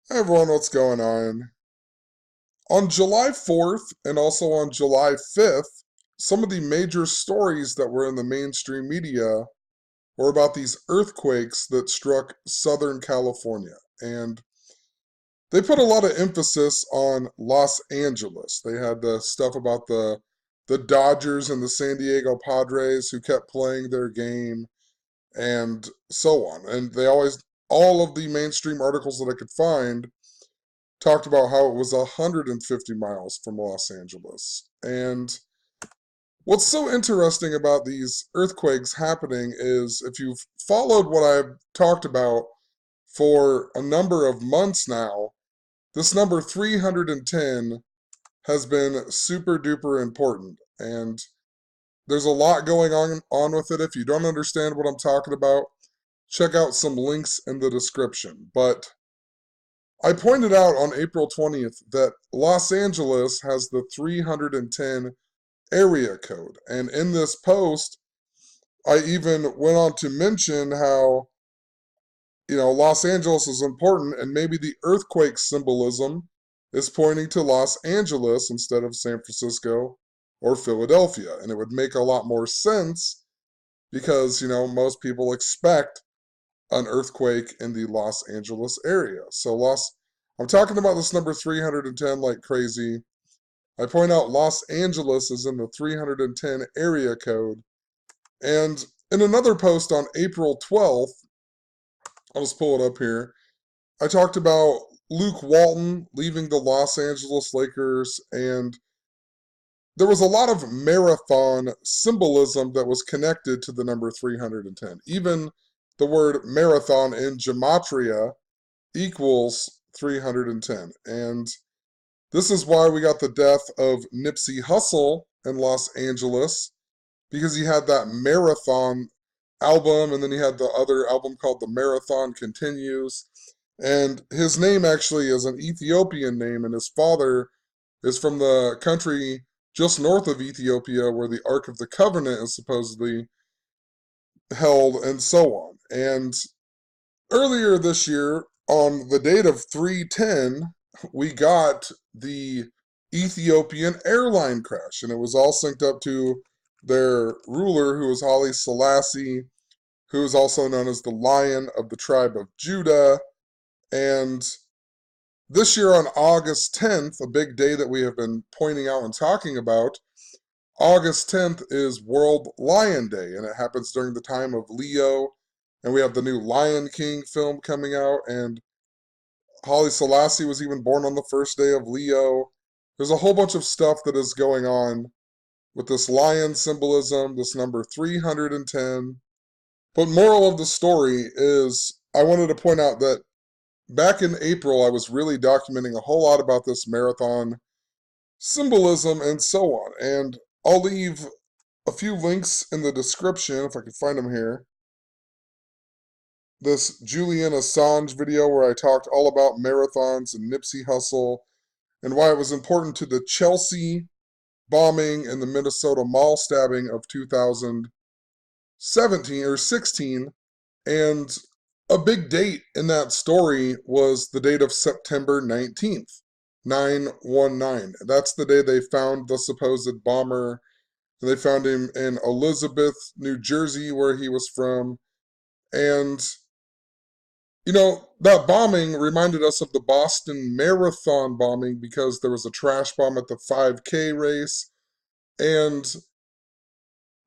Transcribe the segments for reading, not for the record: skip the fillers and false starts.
Hey everyone, what's going on? On July 4th and also on July 5th, some of the major stories that were in the mainstream media were about these earthquakes that struck Southern California. And they put a lot of emphasis on Los Angeles. They had the stuff about the Dodgers and the San Diego Padres who kept playing their game and so on. And they always all of the mainstream articles that I could find talked about how it was 150 miles from Los Angeles. And what's so interesting about these earthquakes happening is if you've followed what I've talked about for a number of months now, this number 310 has been super duper important. And there's a lot going on with it. If you don't understand what I'm talking about, check out some links in the description. But I pointed out on April 20th that Los Angeles has the 310 area code. And in this post, I even went on to mention how, Los Angeles is important and maybe the earthquake symbolism is pointing to Los Angeles instead of San Francisco or Philadelphia. And it would make a lot more sense because, most people expect an earthquake in the Los Angeles area. I'm talking about this number 310 like crazy. I point out Los Angeles is in the 310 area code. And in another post on April 12th, I'll just pull it up here, I talked about Luke Walton leaving the Los Angeles Lakers, and there was a lot of marathon symbolism that was connected to the number 310. Even the word marathon in gematria equals 310. And this is why we got the death of Nipsey Hussle in Los Angeles, because he had that marathon album, and then he had the other album called The Marathon Continues. And his name actually is an Ethiopian name, and his father is from the country just north of Ethiopia where the Ark of the Covenant is supposedly held, and so on. And earlier this year, on the date of 310, we got the Ethiopian airline crash, and it was all synced up to their ruler, who was Haile Selassie, who is also known as the Lion of the tribe of Judah. And this year on August 10th, a big day that we have been pointing out and talking about, August 10th is World Lion Day, and it happens during the time of Leo, and we have the new Lion King film coming out, and Haile Selassie was even born on the first day of Leo. There's a whole bunch of stuff that is going on with this lion symbolism, this number 310. But moral of the story is I wanted to point out that back in April, I was really documenting a whole lot about this marathon symbolism and so on. And I'll leave a few links in the description if I can find them here. This Julian Assange video where I talked all about marathons and Nipsey Hussle and why it was important to the Chelsea bombing and the Minnesota mall stabbing of 2017 or 16. And a big date in that story was the date of September 19th, 919. That's the day they found the supposed bomber. They found him in Elizabeth, New Jersey, where he was from. And that bombing reminded us of the Boston Marathon bombing because there was a trash bomb at the 5K race. And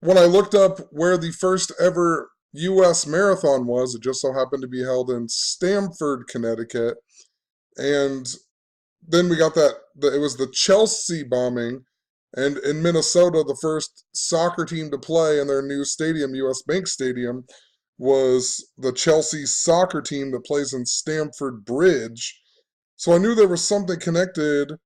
when I looked up where the first ever U.S. marathon was, it just so happened to be held in Stamford, Connecticut. And then we got it was the Chelsea bombing. And in Minnesota, the first soccer team to play in their new stadium, U.S. Bank Stadium, was the Chelsea soccer team that plays in Stamford Bridge. So I knew there was something connected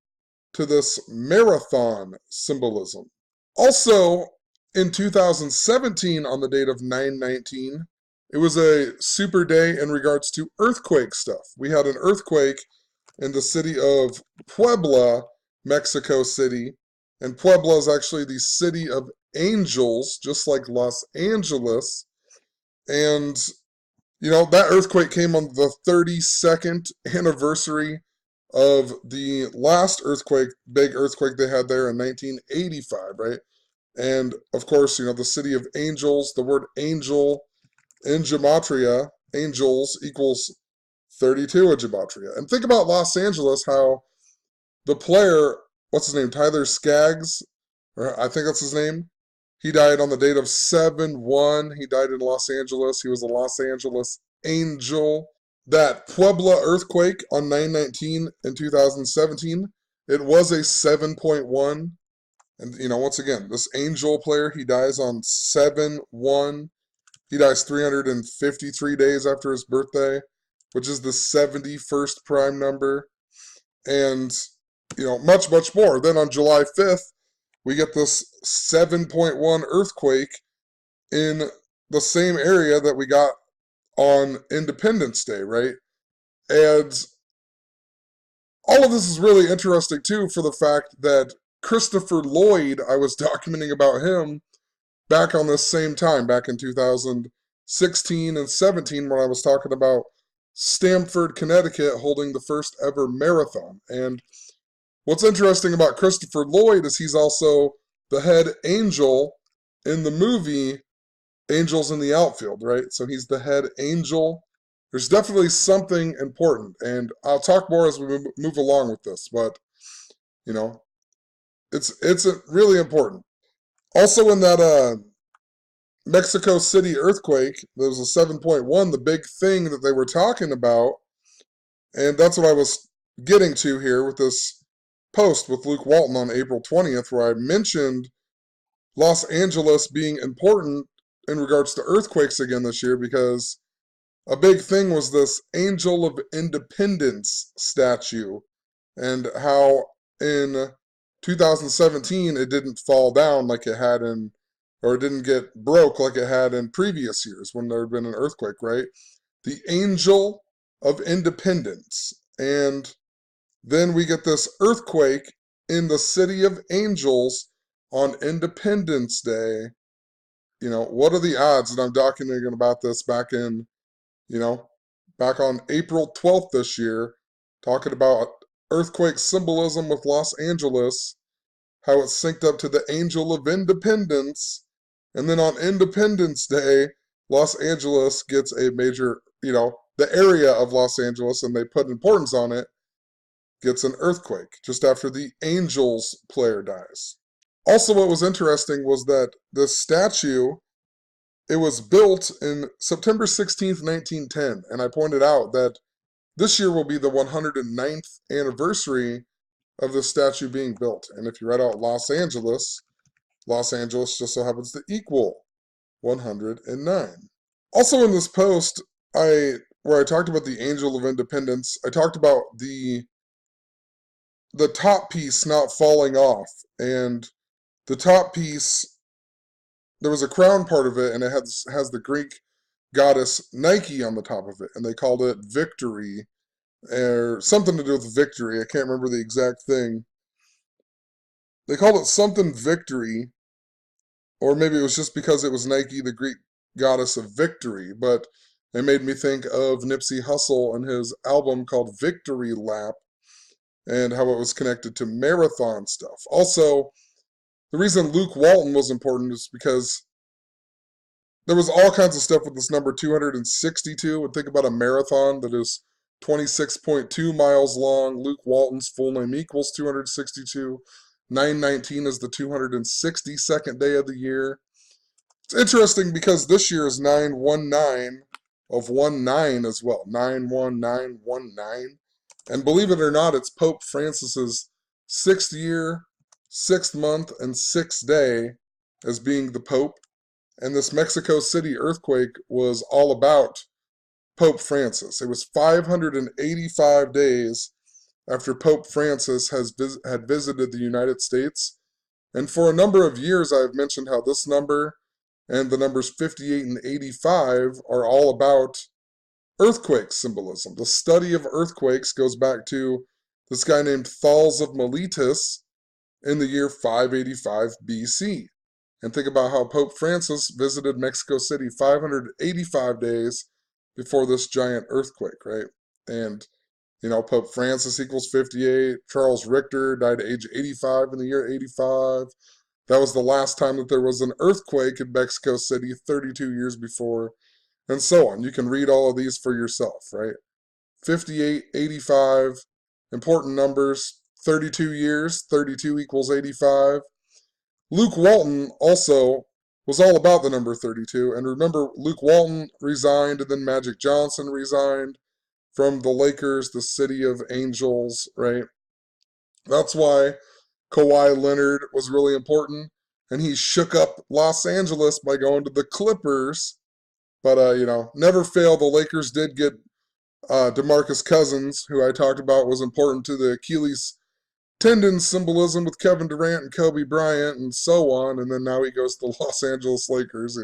to this marathon symbolism. Also, in 2017, on the date of 9/19, it was a super day in regards to earthquake stuff. We had an earthquake in the city of Puebla, Mexico City. And Puebla is actually the city of angels, just like Los Angeles. And, That earthquake came on the 32nd anniversary of the last earthquake, big earthquake they had there in 1985, right? And of course, the city of angels, the word angel in gematria, angels equals 32 in gematria. And think about Los Angeles, how the player, what's his name, Tyler Skaggs, or I think that's his name, he died on the date of 7/1. He died in Los Angeles. He was a Los Angeles Angel. That Puebla earthquake on 9/19 in 2017, it was a 7.1. And, once again, this Angel player, he dies on 7/1. He dies 353 days after his birthday, which is the 71st prime number. And, much, much more. Then on July 5th, we get this 7.1 earthquake in the same area that we got on Independence Day, right? And all of this is really interesting, too, for the fact that Christopher Lloyd, I was documenting about him back on this same time, back in 2016 and 17, when I was talking about Stamford, Connecticut holding the first ever marathon. And what's interesting about Christopher Lloyd is he's also the head angel in the movie Angels in the Outfield, right? So he's the head angel. There's definitely something important, and I'll talk more as we move along with this, but, it's really important. Also in that Mexico City earthquake, there was a 7.1, the big thing that they were talking about, and that's what I was getting to here with this post with Luke Walton on April 20th, where I mentioned Los Angeles being important in regards to earthquakes again this year, because a big thing was this Angel of Independence statue, and how in 2017 it didn't fall down like it had or it didn't get broke like it had in previous years when there had been an earthquake, right? The Angel of Independence. And then we get this earthquake in the City of Angels on Independence Day. What are the odds? And I'm documenting about this back on April 12th this year, talking about earthquake symbolism with Los Angeles, how it's synced up to the Angel of Independence. And then on Independence Day, Los Angeles gets a major, the area of Los Angeles, and they put importance on it, gets an earthquake just after the Angels player dies. Also, what was interesting was that the statue, it was built in September 16th, 1910, and I pointed out that this year will be the 109th anniversary of the statue being built. And if you write out Los Angeles just so happens to equal 109. Also in this post, where I talked about the Angel of Independence, I talked about the top piece not falling off, and the top piece, there was a crown part of it, and it has the Greek goddess Nike on the top of it, and they called it Victory, or something to do with victory. I can't remember the exact thing. They called it something Victory, or maybe it was just because it was Nike, the Greek goddess of victory, but it made me think of Nipsey Hussle and his album called Victory Lap, and how it was connected to marathon stuff. Also, the reason Luke Walton was important is because there was all kinds of stuff with this number 262. And think about a marathon that is 26.2 miles long. Luke Walton's full name equals 262. 9/19 is the 262nd day of the year. It's interesting because this year is 9/19 of 19 as well. 9/19/19. And believe it or not, it's Pope Francis's 6th year, 6th month, and 6th day as being the Pope. And this Mexico City earthquake was all about Pope Francis. It was 585 days after Pope Francis had visited the United States. And for a number of years, I've mentioned how this number and the numbers 58 and 85 are all about earthquake symbolism. The study of earthquakes goes back to this guy named Thales of Miletus in the year 585 BC. And think about how Pope Francis visited Mexico City 585 days before this giant earthquake, right? And, Pope Francis equals 58. Charles Richter died at age 85 in the year 85. That was the last time that there was an earthquake in Mexico City 32 years before, and so on. You can read all of these for yourself, right? 58, 85, important numbers. 32 years, 32 equals 85. Luke Walton also was all about the number 32. And remember, Luke Walton resigned, and then Magic Johnson resigned from the Lakers, the city of angels, right? That's why Kawhi Leonard was really important. And he shook up Los Angeles by going to the Clippers. But, never fail. The Lakers did get DeMarcus Cousins, who I talked about was important to the Achilles tendon symbolism with Kevin Durant and Kobe Bryant and so on. And then now he goes to the Los Angeles Lakers,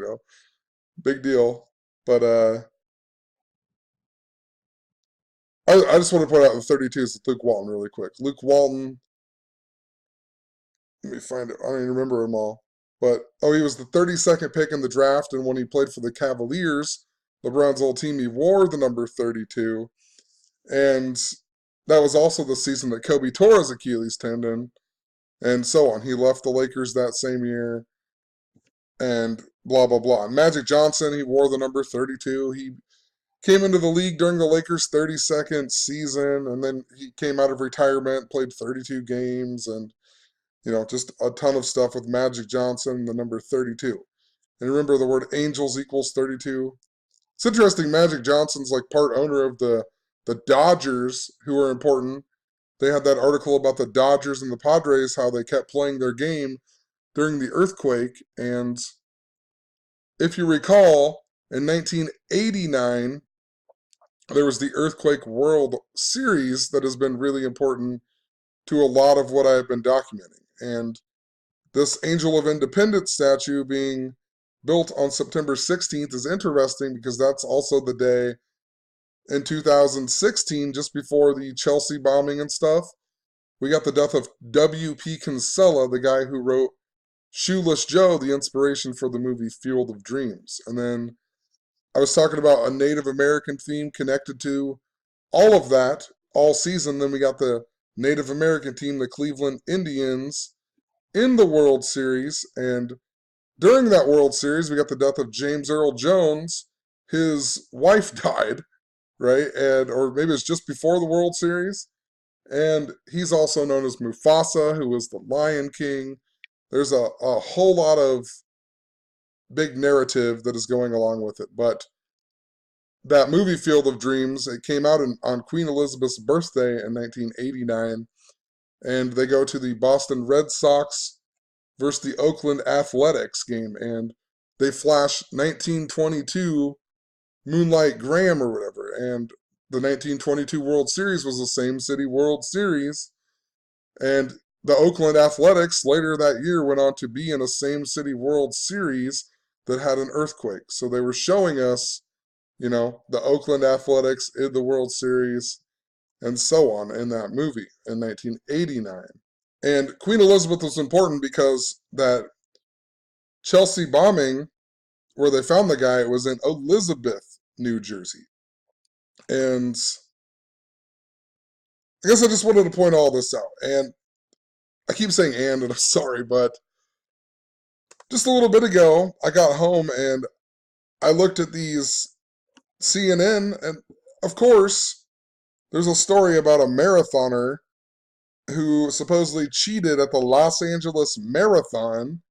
big deal. But I just want to point out the 32s with Luke Walton really quick. Luke Walton, let me find it. I don't even remember them all. But, he was the 32nd pick in the draft, and when he played for the Cavaliers, LeBron's old team, he wore the number 32. And that was also the season that Kobe tore his Achilles tendon, and so on. He left the Lakers that same year, and blah, blah, blah. And Magic Johnson, he wore the number 32. He came into the league during the Lakers' 32nd season, and then he came out of retirement, played 32 games, and, just a ton of stuff with Magic Johnson, the number 32. And remember, the word angels equals 32. It's interesting, Magic Johnson's like part owner of the Dodgers, who are important. They had that article about the Dodgers and the Padres, how they kept playing their game during the earthquake. And if you recall, in 1989, there was the Earthquake World Series that has been really important to a lot of what I've been documenting. And this Angel of Independence statue being built on September 16th is interesting because that's also the day in 2016, just before the Chelsea bombing and stuff, we got the death of W.P. Kinsella, the guy who wrote Shoeless Joe, the inspiration for the movie Field of Dreams. And then I was talking about a Native American theme connected to all of that all season. Then we got the Native American team, the Cleveland Indians, in the World Series. And during that World Series, we got the death of James Earl Jones. His wife died, right? Or maybe it's just before the World Series. And he's also known as Mufasa, who was the Lion King. There's a whole lot of big narrative that is going along with it. But that movie Field of Dreams, it came out on Queen Elizabeth's birthday in 1989. And they go to the Boston Red Sox versus the Oakland Athletics game. And they flash 1922 Moonlight Graham or whatever. And the 1922 World Series was the same city World Series. And the Oakland Athletics later that year went on to be in a same city World Series that had an earthquake. So they were showing us, the Oakland Athletics in the World Series and so on in that movie in 1989. And Queen Elizabeth was important because that Chelsea bombing, where they found the guy, was in Elizabeth, New Jersey. And I guess I just wanted to point all this out. And I keep saying and I'm sorry, but just a little bit ago, I got home and I looked at these CNN, and of course, there's a story about a marathoner who supposedly cheated at the Los Angeles Marathon.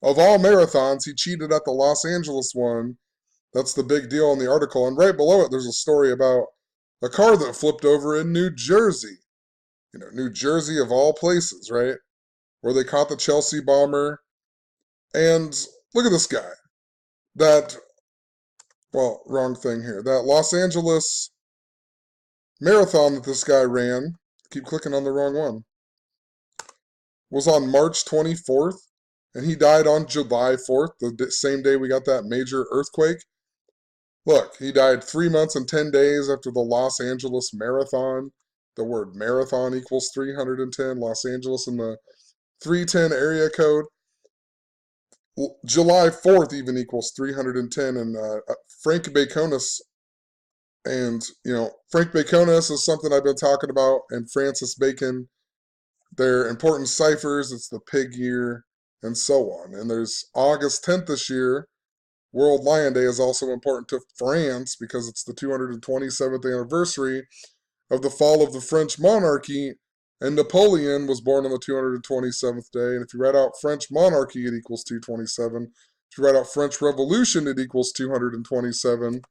Of all marathons, he cheated at the Los Angeles one. That's the big deal in the article. And right below it, there's a story about a car that flipped over in New Jersey. New Jersey of all places, right? Where they caught the Chelsea bomber. And look at this guy. Wrong thing here. That Los Angeles marathon that this guy ran, keep clicking on the wrong one, was on March 24th, and he died on July 4th, the same day we got that major earthquake. Look, he died 3 months and 10 days after the Los Angeles Marathon. The word marathon equals 310. Los Angeles in the 310 area code. July 4th even equals 310. And Frank Baconis And, Frank Baconus is something I've been talking about, and Francis Bacon. They're important ciphers. It's the pig year, and so on. And there's August 10th this year. World Lion Day is also important to France because it's the 227th anniversary of the fall of the French monarchy, and Napoleon was born on the 227th day. And if you write out French monarchy, it equals 227. If you write out French Revolution, it equals 227.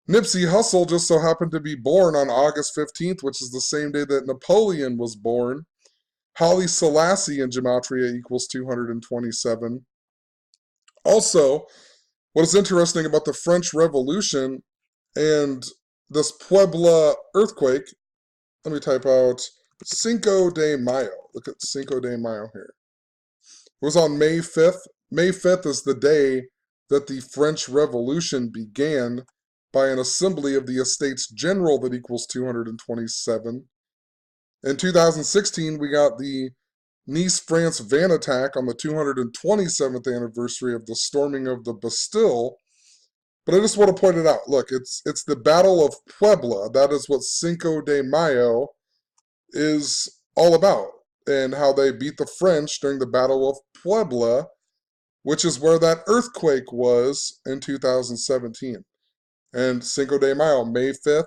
Nipsey Hussle just so happened to be born on August 15th, which is the same day that Napoleon was born. Haile Selassie in Gematria equals 227. Also, what is interesting about the French Revolution and this Puebla earthquake, let me type out Cinco de Mayo. Look at Cinco de Mayo here. It was on May 5th. May 5th is the day that the French Revolution began by an assembly of the Estates General that equals 227. In 2016, we got the Nice, France van attack on the 227th anniversary of the storming of the Bastille. But I just want to point it out. Look, it's the Battle of Puebla. That is what Cinco de Mayo is all about, and how they beat the French during the Battle of Puebla, which is where that earthquake was in 2017. And Cinco de Mayo, May 5th,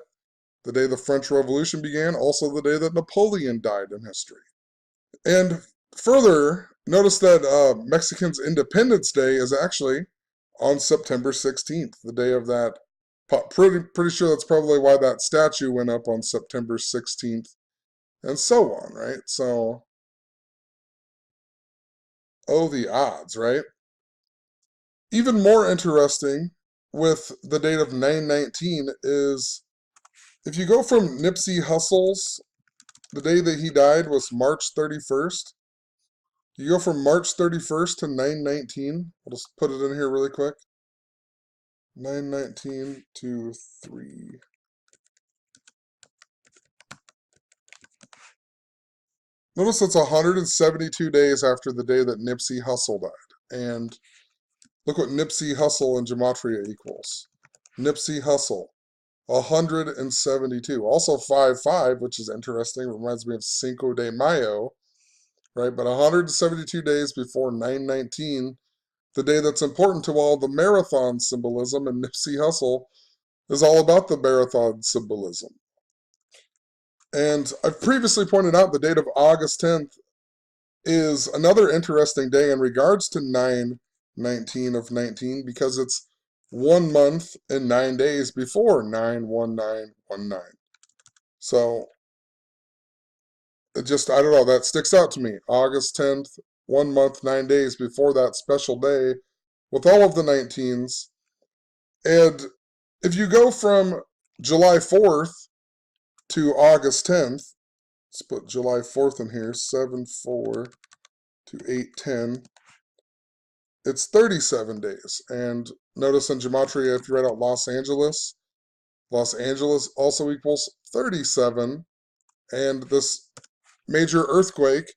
the day the French Revolution began, also the day that Napoleon died in history. And further, notice that Mexicans' Independence Day is actually on September 16th, the day of that. Pretty sure that's probably why that statue went up on September 16th, and so on, right? So, oh, the odds, right? Even more interesting with the date of 9/19 is if you go from Nipsey Hussle's, the day that he died was March 31st. You go from March 31st to 9/19. I'll just put it in here really quick. 9/19 to 3. Notice it's 172 days after the day that Nipsey Hussle died. And look what Nipsey Hussle in Gematria equals. Nipsey Hussle, 172. Also 5/5, which is interesting. Reminds me of Cinco de Mayo, right? But 172 days before 9/19, the day that's important to all the marathon symbolism, and Nipsey Hussle is all about the marathon symbolism. And I've previously pointed out the date of August 10th is another interesting day in regards to 9/19 of 19 because it's 1 month and 9 days before 9/19/19. So it just, I don't know, that sticks out to me. August 10th, 1 month, 9 days before that special day with all of the 19s. And if you go from July 4th to August 10th, let's put July 4th in here, 7/4 to 8/10. It's 37 days. And notice in Gematria, if you write out Los Angeles also equals 37. And this major earthquake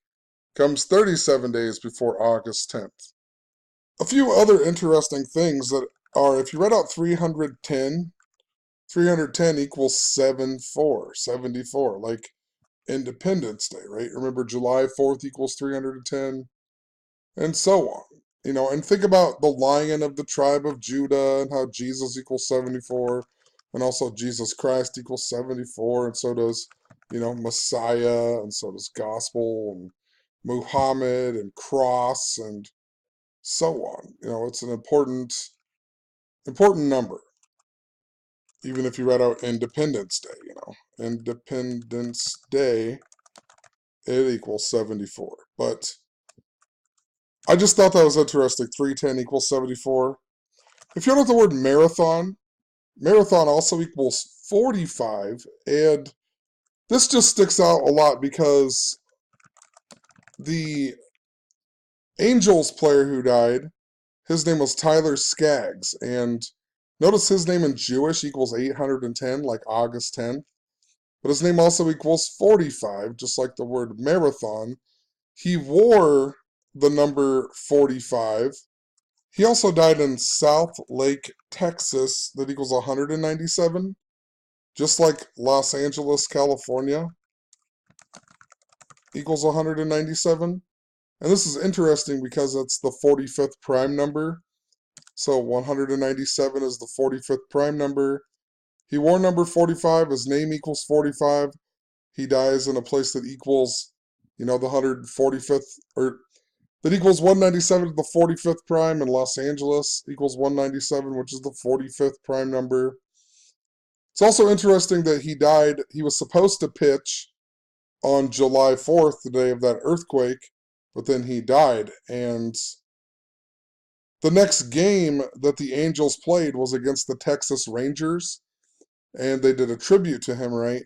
comes 37 days before August 10th. A few other interesting things that are, if you write out 310, 310 equals 74, like Independence Day, right? Remember July 4th equals 310, and so on. And think about the Lion of the tribe of Judah and how Jesus equals 74, and also Jesus Christ equals 74, and so does, Messiah, and so does Gospel, and Muhammad, and Cross, and so on. It's an important number. Even if you write out Independence Day, Independence Day, it equals 74. But I just thought that was interesting. 310 equals 74. If you look at the word marathon, marathon also equals 45. And this just sticks out a lot because the Angels player who died, his name was Tyler Skaggs. And notice his name in Jewish equals 810, like August 10th. But his name also equals 45, just like the word marathon. He wore the number 45. He also died in South Lake, Texas, that equals 197. just like Los Angeles, California equals 197. And this is interesting because it's the 45th prime number. So 197 is the 45th prime number. He wore number 45. His name equals 45. He dies in a place that equals, the 145th, or that equals 197 to the 45th prime, and Los Angeles equals 197, which is the 45th prime number. It's also interesting that he was supposed to pitch on July 4th, the day of that earthquake, but then he died. And the next game that the Angels played was against the Texas Rangers, and they did a tribute to him, right?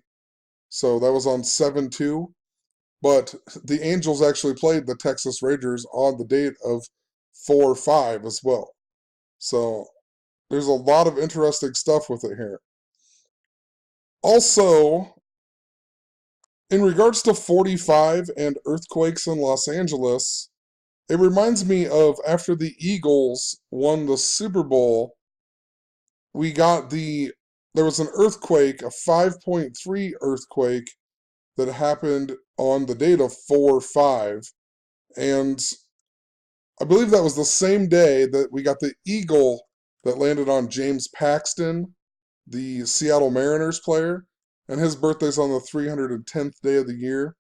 So that was on 7/2. But the Angels actually played the Texas Rangers on the date of 4/5 as well. So there's a lot of interesting stuff with it here. Also, in regards to 45 and earthquakes in Los Angeles, it reminds me of after the Eagles won the Super Bowl, there was an earthquake, a 5.3 earthquake that happened on the date of 4/5. And I believe that was the same day that we got the eagle that landed on James Paxton, the Seattle Mariners player, and his birthday's on the 310th day of the year.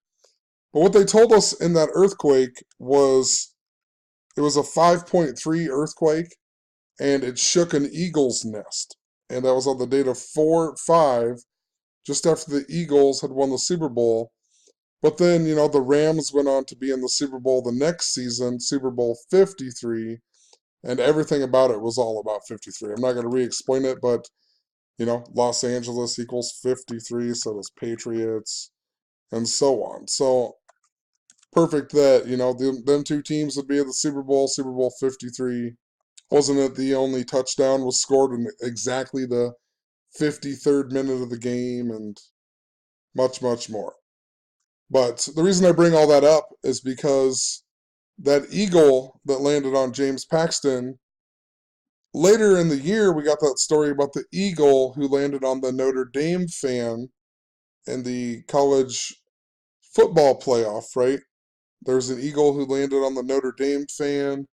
But what they told us in that earthquake was it was a 5.3 earthquake, and it shook an eagle's nest. And that was on the date of 4/5, just after the Eagles had won the Super Bowl. But then, the Rams went on to be in the Super Bowl the next season, Super Bowl 53, and everything about it was all about 53. I'm not going to re-explain it, but, Los Angeles equals 53, so does Patriots, and so on. So, perfect that, them two teams would be at the Super Bowl 53. Wasn't it the only touchdown was scored in exactly the 53rd minute of the game, and much, much more. But the reason I bring all that up is because that eagle that landed on James Paxton, later in the year, we got that story about the eagle who landed on the Notre Dame fan in the college football playoff, right? There's an eagle who landed on the Notre Dame fan.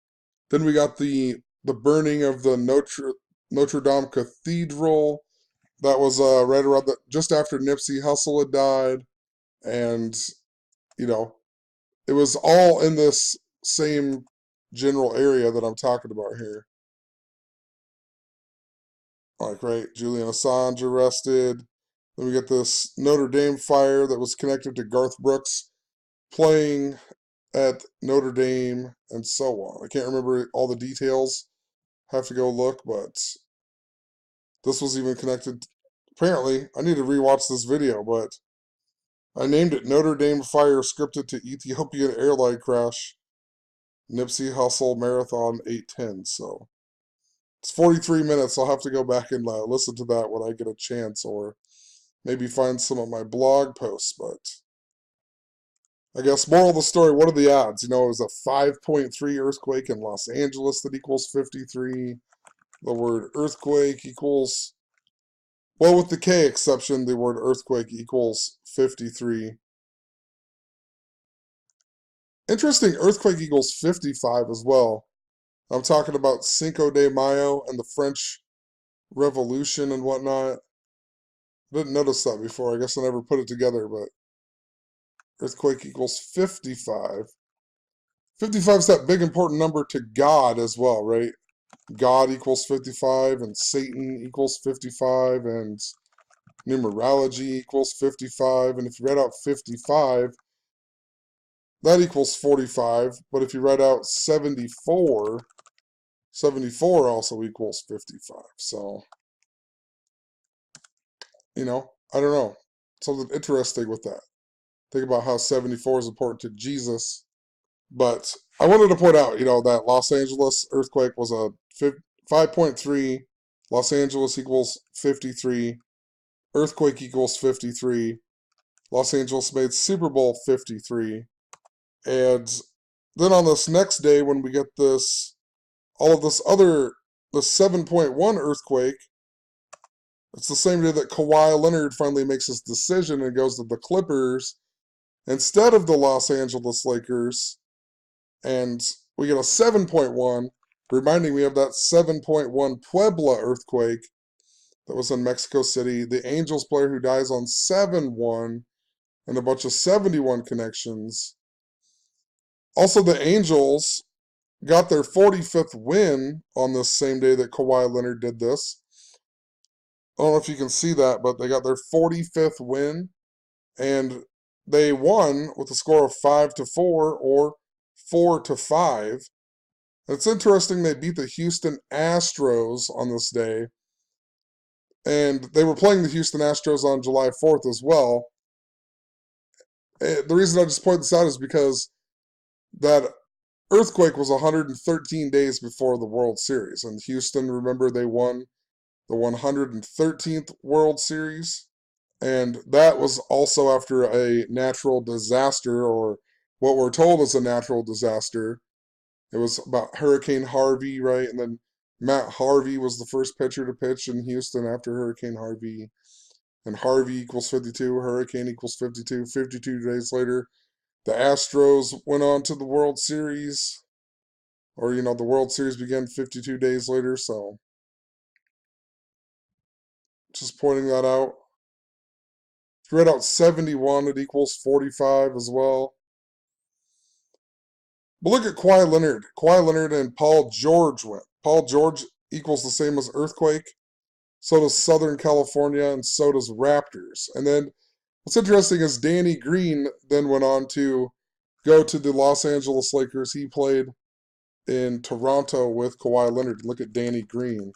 Then we got the burning of the Notre Dame Cathedral. That was right around just after Nipsey Hussle had died. And, you know, it was all in this same general area that I'm talking about here. Like, right, Julian Assange arrested. Then we get this Notre Dame fire that was connected to Garth Brooks playing at Notre Dame and so on. I can't remember all the details. Have to go look, but this was even connected. Apparently, I need to rewatch this video, but I named it Notre Dame fire scripted to Ethiopian airline crash. Nipsey Hussle Marathon 810. So it's 43 minutes. I'll have to go back and listen to that when I get a chance, or maybe find some of my blog posts. But I guess moral of the story, what are the odds? It was a 5.3 earthquake in Los Angeles that equals 53. The word earthquake equals, well, with the K exception, the word earthquake equals 53. Interesting, earthquake equals 55 as well. I'm talking about Cinco de Mayo and the French Revolution and whatnot. I didn't notice that before. I guess I never put it together, but earthquake equals 55. 55 is that big important number to God as well, right? God equals 55, and Satan equals 55, and numerology equals 55. And if you write out 55, that equals 45. But if you write out 74, 74 also equals 55. So, I don't know. Something interesting with that. Think about how 74 is important to Jesus. But I wanted to point out, that Los Angeles earthquake was a 5.3. Los Angeles equals 53. Earthquake equals 53. Los Angeles made Super Bowl 53. And then on this next day, when we get the 7.1 earthquake, It's the same day that Kawhi Leonard finally makes his decision and goes to the Clippers instead of the Los Angeles Lakers. And we get a 7.1, reminding me of that 7.1 Puebla earthquake that was in Mexico City. The Angels player who dies on 7-1 and a bunch of 71 connections. Also, the Angels got their 45th win on this same day that Kawhi Leonard did this. I don't know if you can see that, but they got their 45th win, and they won with a score of 5-4 or 4-5. It's interesting they beat the Houston Astros on this day, and they were playing the Houston Astros on July 4th as well. The reason I just point this out is because that earthquake was 113 days before the World Series, and Houston, remember, they won the 113th World Series, and that was also after a natural disaster, or what we're told is a natural disaster. It was about Hurricane Harvey, right? And then Matt Harvey was the first pitcher to pitch in Houston after Hurricane Harvey. And Harvey equals 52, Hurricane equals 52. 52 days later, the Astros went on to the World Series. Or, the World Series began 52 days later, so just pointing that out. If you read out 71, it equals 45 as well. But look at Kawhi Leonard. Kawhi Leonard and Paul George went. Paul George equals the same as Earthquake. So does Southern California, and so does Raptors. And then what's interesting is Danny Green then went on to go to the Los Angeles Lakers. He played in Toronto with Kawhi Leonard. Look at Danny Green.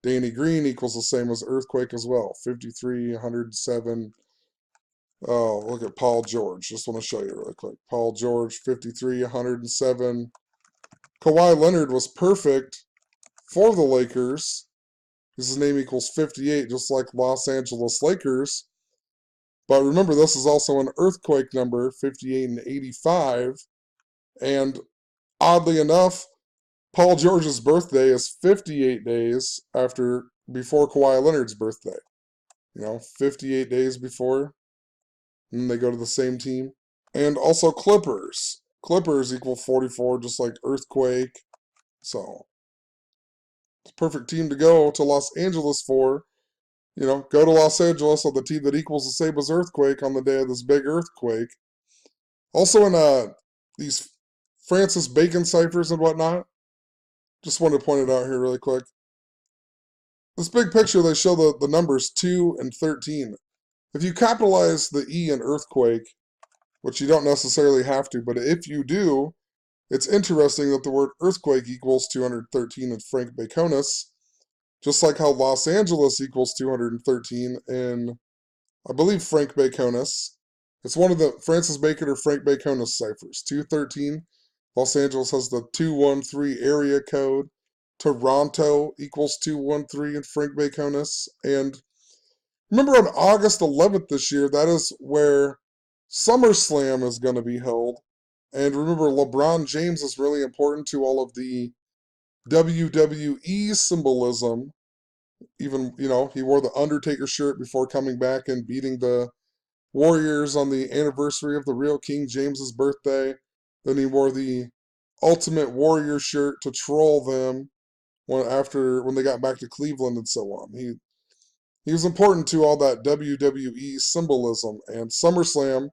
Danny Green equals the same as Earthquake as well. 53, 107. Oh, look at Paul George. Just want to show you really quick. Paul George, 53, 107. Kawhi Leonard was perfect for the Lakers. His name equals 58, just like Los Angeles Lakers. But remember, this is also an earthquake number, 58 and 85. And oddly enough, Paul George's birthday is 58 days before Kawhi Leonard's birthday. 58 days before. And they go to the same team. And also Clippers. Clippers equal 44, just like Earthquake. So, it's a perfect team to go to Los Angeles for. Go to Los Angeles on the team that equals the same as Earthquake on the day of this big earthquake. Also in these Francis Bacon ciphers and whatnot, just wanted to point it out here really quick. This big picture, they show the numbers 2 and 13. If you capitalize the E in Earthquake, which you don't necessarily have to, but if you do, it's interesting that the word earthquake equals 213 in Frank Baconis, just like how Los Angeles equals 213 in, I believe, Frank Baconis. It's one of the Francis Bacon or Frank Baconis ciphers. 213. Los Angeles has the 213 area code. Toronto equals 213 in Frank Baconis. And remember on August 11th this year, that is where SummerSlam is going to be held. And remember, LeBron James is really important to all of the WWE symbolism. Even, he wore the Undertaker shirt before coming back and beating the Warriors on the anniversary of the real King James's birthday. Then he wore the Ultimate Warrior shirt to troll them when they got back to Cleveland and so on. He was important to all that WWE symbolism, and SummerSlam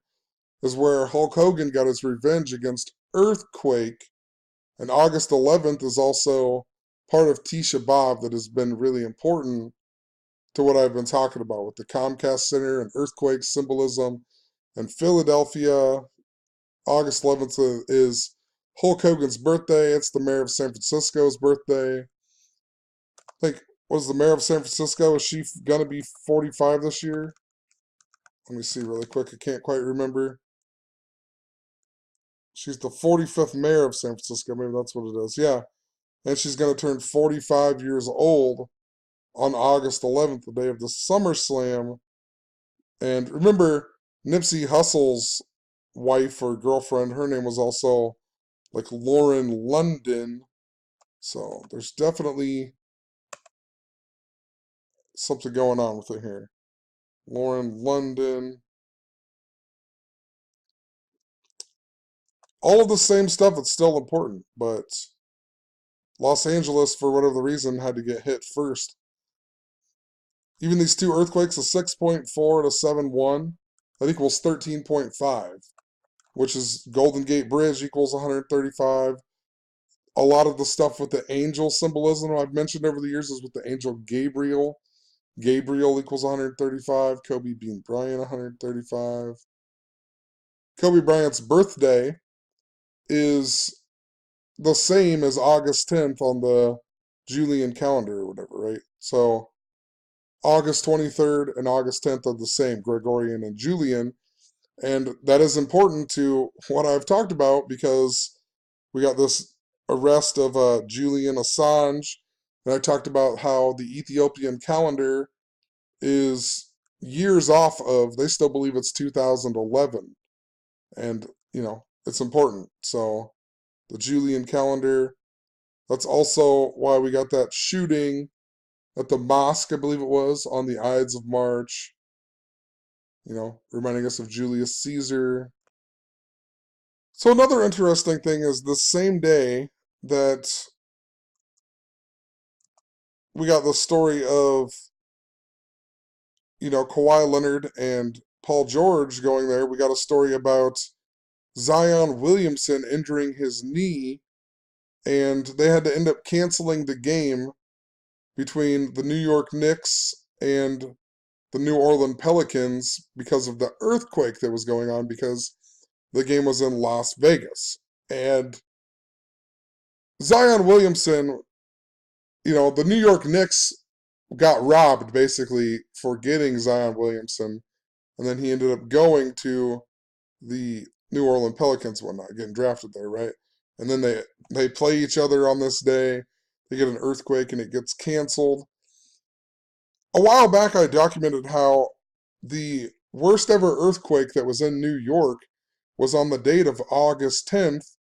is where Hulk Hogan got his revenge against Earthquake, and August 11th is also part of Tisha B'Av that has been really important to what I've been talking about with the Comcast Center and earthquake symbolism. And Philadelphia, August 11th is Hulk Hogan's birthday. It's the mayor of San Francisco's birthday. I think, was the mayor of San Francisco, is she going to be 45 this year? Let me see really quick. I can't quite remember. She's the 45th mayor of San Francisco. Maybe that's what it is. Yeah. And she's going to turn 45 years old on August 11th, the day of the SummerSlam. And remember, Nipsey Hussle's wife or girlfriend, her name was also like Lauren London. So there's definitely something going on with it here. Lauren, London. All of the same stuff that's still important, but Los Angeles, for whatever reason, had to get hit first. Even these two earthquakes, a 6.4 and a 7.1, that equals 13.5, which is Golden Gate Bridge equals 135. A lot of the stuff with the angel symbolism I've mentioned over the years is with the angel Gabriel. Gabriel equals 135. Kobe Bean Bryant, 135. Kobe Bryant's birthday is the same as August 10th on the Julian calendar or whatever, right? So August 23rd and August 10th are the same, Gregorian and Julian. And that is important to what I've talked about because we got this arrest of Julian Assange. And I talked about how the Ethiopian calendar is years off of, they still believe it's 2011. And, it's important. So the Julian calendar, that's also why we got that shooting at the mosque, I believe it was, on the Ides of March, reminding us of Julius Caesar. So another interesting thing is the same day that we got the story of, Kawhi Leonard and Paul George going there, we got a story about Zion Williamson injuring his knee, and they had to end up canceling the game between the New York Knicks and the New Orleans Pelicans because of the earthquake that was going on because the game was in Las Vegas. And Zion Williamson, the New York Knicks got robbed basically for getting Zion Williamson. And then he ended up going to the New Orleans Pelicans and whatnot, getting drafted there, right? And then they play each other on this day. They get an earthquake and it gets canceled. A while back, I documented how the worst ever earthquake that was in New York was on the date of August 10th,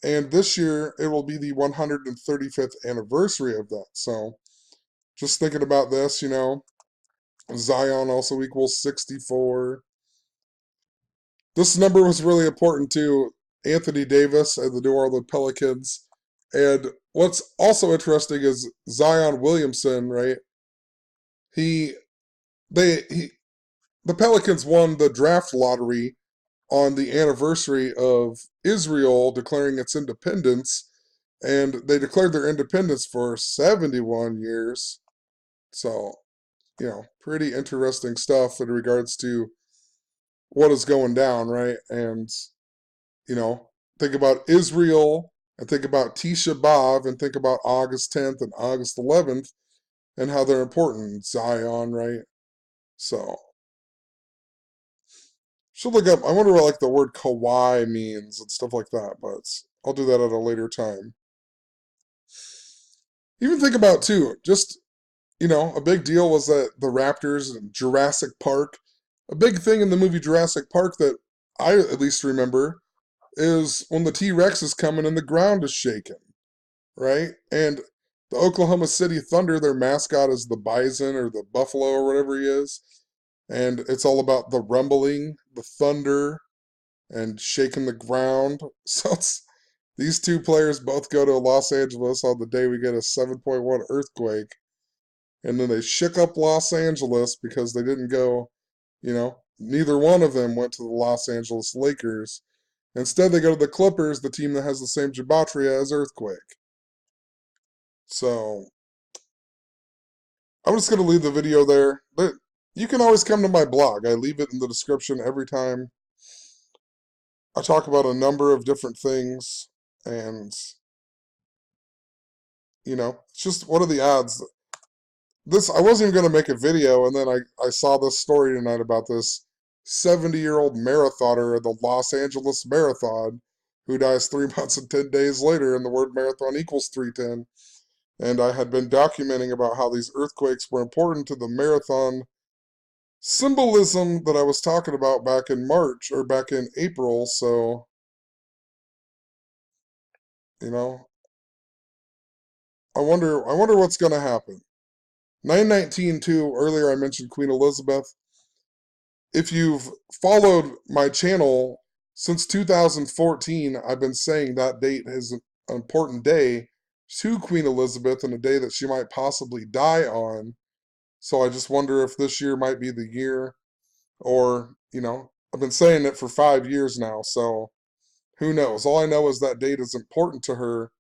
and this year it will be the 135th anniversary of that. So, just thinking about this, Zion also equals 64. This number was really important to Anthony Davis and the New Orleans Pelicans. And what's also interesting is Zion Williamson, right? He he the Pelicans won the draft lottery on the anniversary of Israel declaring its independence, and they declared their independence for 71 years. So, pretty interesting stuff in regards to what is going down, right? And, you know, think about Israel and think about Tisha B'Av and think about August 10th and August 11th and how they're important. Zion, right? So, should look up. I wonder what like the word kawaii means and stuff like that, but I'll do that at a later time. Even think about too, just a big deal was that the Raptors and Jurassic Park. A big thing in the movie Jurassic Park that I at least remember is when the T-Rex is coming and the ground is shaking, right? And the Oklahoma City Thunder, their mascot is the bison or the buffalo or whatever he is. And it's all about the rumbling, the thunder, and shaking the ground. So these two players both go to Los Angeles on the day we get a 7.1 earthquake. And then they shook up Los Angeles because they didn't go, neither one of them went to the Los Angeles Lakers. Instead, they go to the Clippers, the team that has the same gematria as Earthquake. So, I'm just going to leave the video there. But you can always come to my blog. I leave it in the description every time. I talk about a number of different things. And, it's just what are the odds? I wasn't even going to make a video, and then I saw this story tonight about this 70-year-old marathoner of the Los Angeles Marathon who dies 3 months and 10 days later, and the word marathon equals 310. And I had been documenting about how these earthquakes were important to the marathon symbolism that I was talking about back in March or back in April. So, you know, I wonder what's going to happen. 919 too, earlier I mentioned Queen Elizabeth. If you've followed my channel since 2014, I've been saying that date is an important day to Queen Elizabeth and a day that she might possibly die on. So I just wonder if this year might be the year, or, I've been saying it for 5 years now, so who knows? All I know is that date is important to her.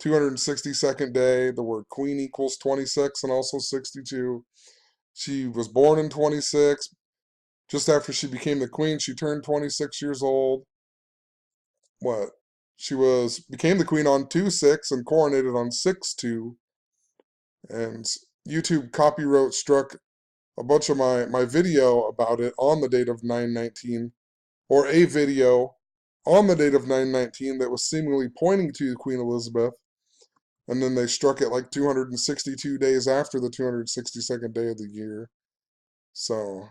262nd day, the word queen equals 26 and also 62. She was born in 26. Just after she became the queen, she turned 26 years old. What? She became the queen on 2/6 and coronated on 6/2. And YouTube copyright struck a bunch of my video about it on the date of 919, or a video on the date of 919 that was seemingly pointing to Queen Elizabeth. And then they struck it like 262 days after the 262nd day of the year. So,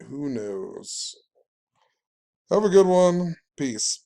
who knows? Have a good one. Peace.